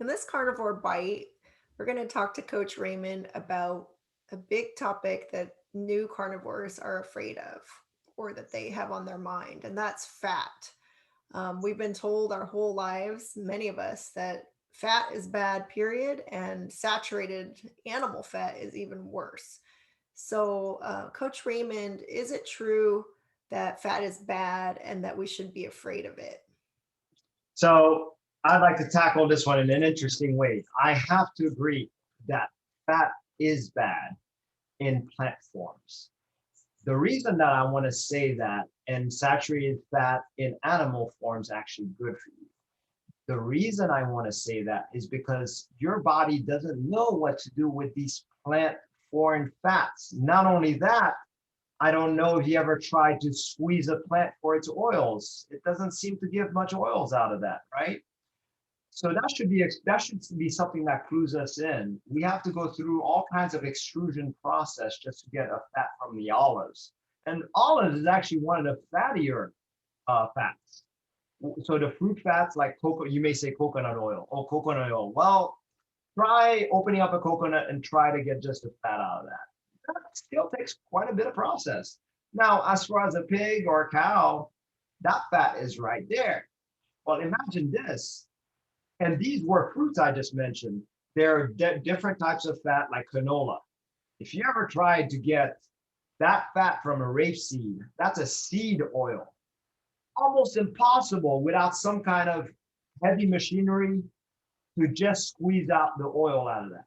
In this carnivore bite, we're going to talk to Coach Raymond about a big topic that new carnivores are afraid of or that they have on their mind, and that's fat. We've been told our whole lives, many of us, that fat is bad, period, and saturated animal fat is even worse. So, Coach Raymond, is it true that fat is bad and that we should be afraid of it? So I'd like to tackle this one in an interesting way. I have to agree that fat is bad in plant forms. The reason that I want to say that and saturated fat in animal forms actually good for you. The reason I want to say that is because your body doesn't know what to do with these plant foreign fats. Not only that, I don't know if you ever tried to squeeze a plant for its oils. It doesn't seem to give much oils out of that, right? So that should be something that clues us in. We have to go through all kinds of extrusion process just to get a fat from the olives. And olives is actually one of the fattier fats. So the fruit fats like cocoa, you may say coconut oil. Oh, coconut oil. Well, try opening up a coconut and try to get just the fat out of that. That still takes quite a bit of process. Now, as far as a pig or a cow, that fat is right there. Well, imagine this. And these were fruits I just mentioned. There are different types of fat like canola. If you ever tried to get that fat from a rapeseed, that's a seed oil. Almost impossible without some kind of heavy machinery to just squeeze out the oil out of that.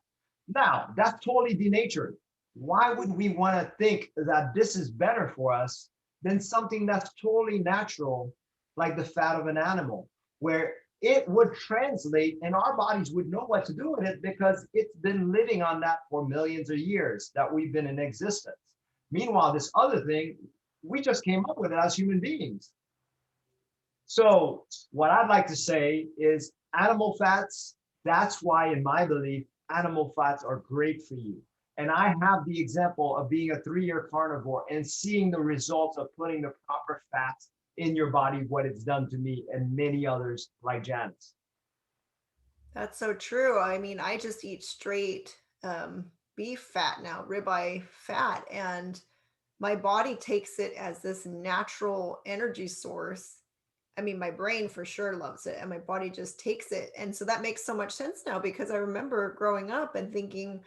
Now, that's totally denatured. Why would we want to think that this is better for us than something that's totally natural, like the fat of an animal, where it would translate and our bodies would know what to do with it because it's been living on that for millions of years that we've been in existence. Meanwhile, this other thing, we just came up with it as human beings. So, what I'd like to say is animal fats, that's why, in my belief, animal fats are great for you. And I have the example of being a 3 year carnivore and seeing the results of putting the proper fats in your body, what it's done to me and many others like Janice. That's so true. I mean, I just eat straight beef fat now, ribeye fat, and my body takes it as this natural energy source. I mean, my brain for sure loves it, and my body just takes it. And so that makes so much sense now because I remember growing up and thinking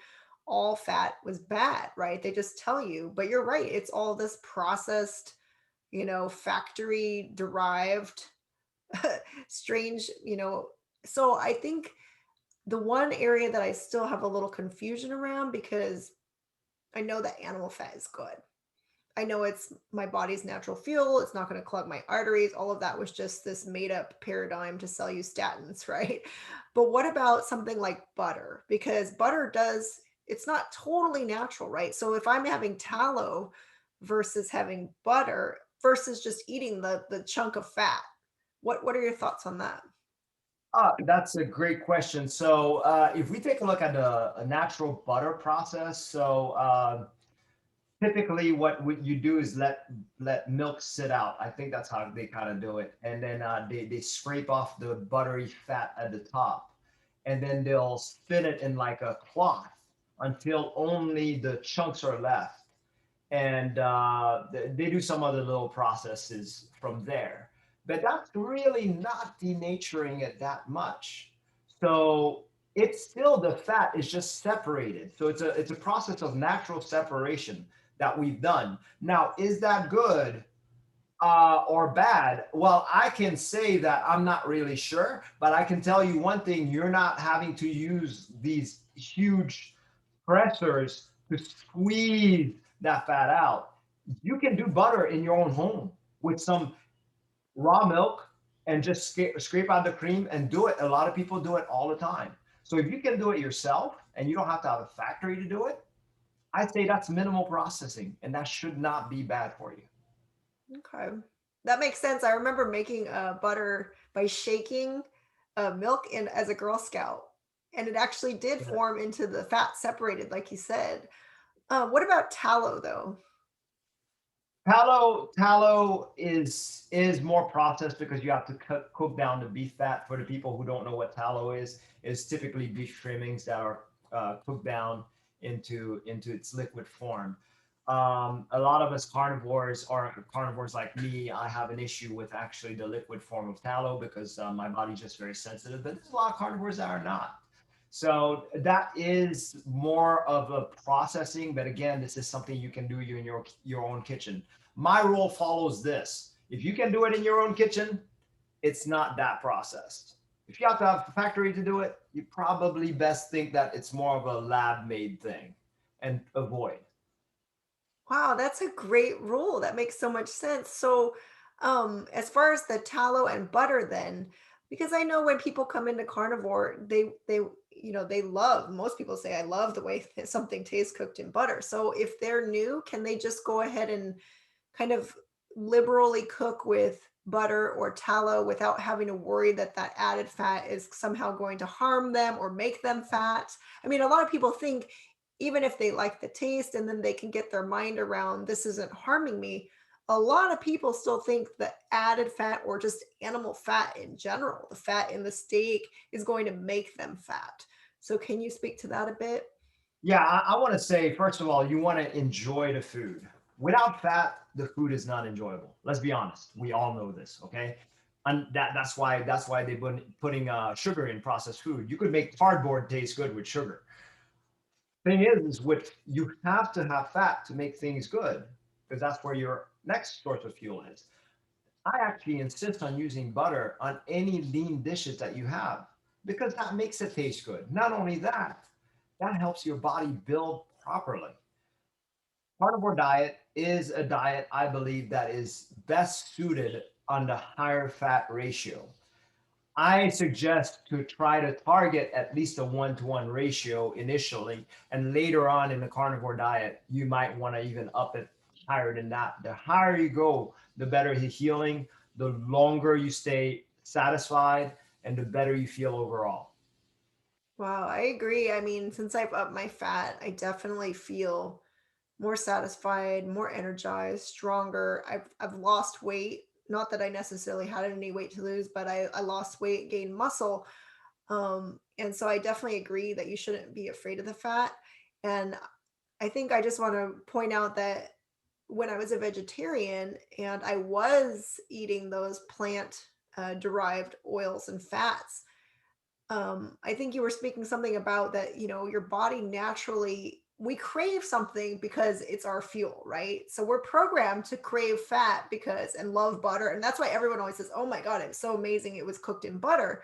all fat was bad, right? They just tell you, but you're right. It's all this processed, factory derived, strange, so I think the one area that I still have a little confusion around because I know that animal fat is good. I know it's my body's natural fuel. It's not going to clog my arteries. All of that was just this made up paradigm to sell you statins, right? But what about something like butter? Because butter does, it's not totally natural, right? So if I'm having tallow versus having butter versus just eating the chunk of fat, what are your thoughts on that? That's a great question. So, if we take a look at a natural butter process, typically what you do is let milk sit out. I think that's how they kind of do it, and then they scrape off the buttery fat at the top, and then they'll spin it in like a cloth until only the chunks are left, and they do some other little processes from there. But that's really not denaturing it that much. So it's still the fat is just separated. So it's a process of natural separation that we've done. Now, is that good or bad? Well, I can say that I'm not really sure, but I can tell you one thing: you're not having to use these huge pressers to squeeze that fat out. You can do butter in your own home with some raw milk and just scrape out the cream and do it. A lot of people do it all the time. So if you can do it yourself and you don't have to have a factory to do it, I'd say that's minimal processing and that should not be bad for you. Okay. That makes sense. I remember making butter by shaking milk in as a Girl Scout, and it actually did form into the fat separated, like you said. What about tallow, though? Tallow is more processed because you have to cook down the beef fat. For the people who don't know what tallow is typically beef trimmings that are cooked down into its liquid form. A lot of us carnivores, or carnivores like me, I have an issue with actually the liquid form of tallow because my body's just very sensitive. But there's a lot of carnivores that are not. So that is more of a processing, but again, this is something you can do in your own kitchen. My rule follows this. If you can do it in your own kitchen, it's not that processed. If you have to have a factory to do it, you probably best think that it's more of a lab made thing and avoid. Wow, that's a great rule. That makes so much sense. So, as far as the tallow and butter, then, because I know when people come into carnivore, they love. Most people say, "I love the way something tastes cooked in butter." So, if they're new, can they just go ahead and kind of liberally cook with butter or tallow without having to worry that that added fat is somehow going to harm them or make them fat? I mean, a lot of people think even if they like the taste and then they can get their mind around this isn't harming me, a lot of people still think that added fat or just animal fat in general, the fat in the steak is going to make them fat. So, can you speak to that a bit? Yeah, I want to say, first of all, you want to enjoy the food. Without fat, the food is not enjoyable. Let's be honest. We all know this, okay? And that's why they've been putting sugar in processed food. You could make cardboard taste good with sugar. Thing is with you have to have fat to make things good because that's where your next source of fuel is. I actually insist on using butter on any lean dishes that you have because that makes it taste good. Not only that, that helps your body build properly. Carnivore diet is a diet I believe that is best suited on the higher fat ratio. I suggest to try to target at least a 1-to-1 ratio initially, and later on in the carnivore diet, you might want to even up it higher than that. The higher you go, the better the healing, the longer you stay satisfied, and the better you feel overall. Wow, I agree. I mean, since I've upped my fat, I definitely feel more satisfied, more energized, stronger. I've lost weight. Not that I necessarily had any weight to lose, but I lost weight, gained muscle. And so I definitely agree that you shouldn't be afraid of the fat. And I think I just want to point out that when I was a vegetarian and I was eating those plant derived oils and fats, I think you were speaking something about that, your body naturally, we crave something because it's our fuel, right? So we're programmed to crave fat because and love butter. And that's why everyone always says, oh my God, it's so amazing it was cooked in butter.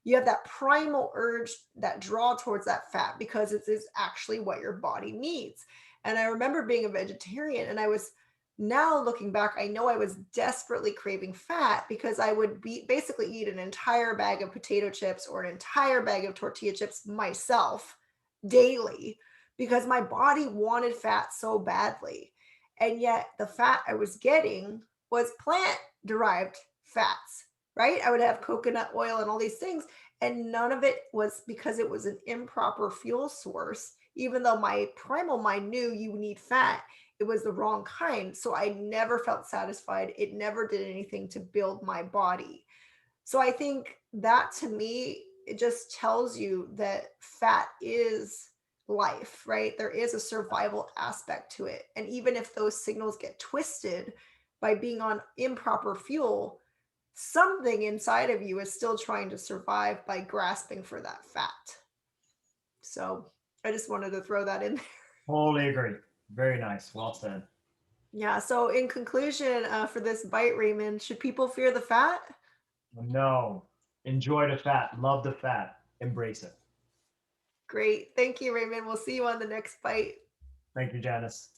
You have that primal urge, that draw towards that fat because it is actually what your body needs. And I remember being a vegetarian and I was now looking back, I know I was desperately craving fat because I would be basically eat an entire bag of potato chips or an entire bag of tortilla chips myself daily because my body wanted fat so badly. And yet the fat I was getting was plant derived fats, right? I would have coconut oil and all these things. And none of it was because it was an improper fuel source, even though my primal mind knew you need fat, it was the wrong kind. So I never felt satisfied. It never did anything to build my body. So I think that to me, it just tells you that fat is life, right? There is a survival aspect to it. And even if those signals get twisted by being on improper fuel, something inside of you is still trying to survive by grasping for that fat. So I just wanted to throw that in. Totally agree. Very nice. Well said. Yeah. So, in conclusion, for this bite, Raymond, should people fear the fat? No, enjoy the fat, love the fat, embrace it. Great. Thank you, Raymond. We'll see you on the next bite. Thank you, Janice.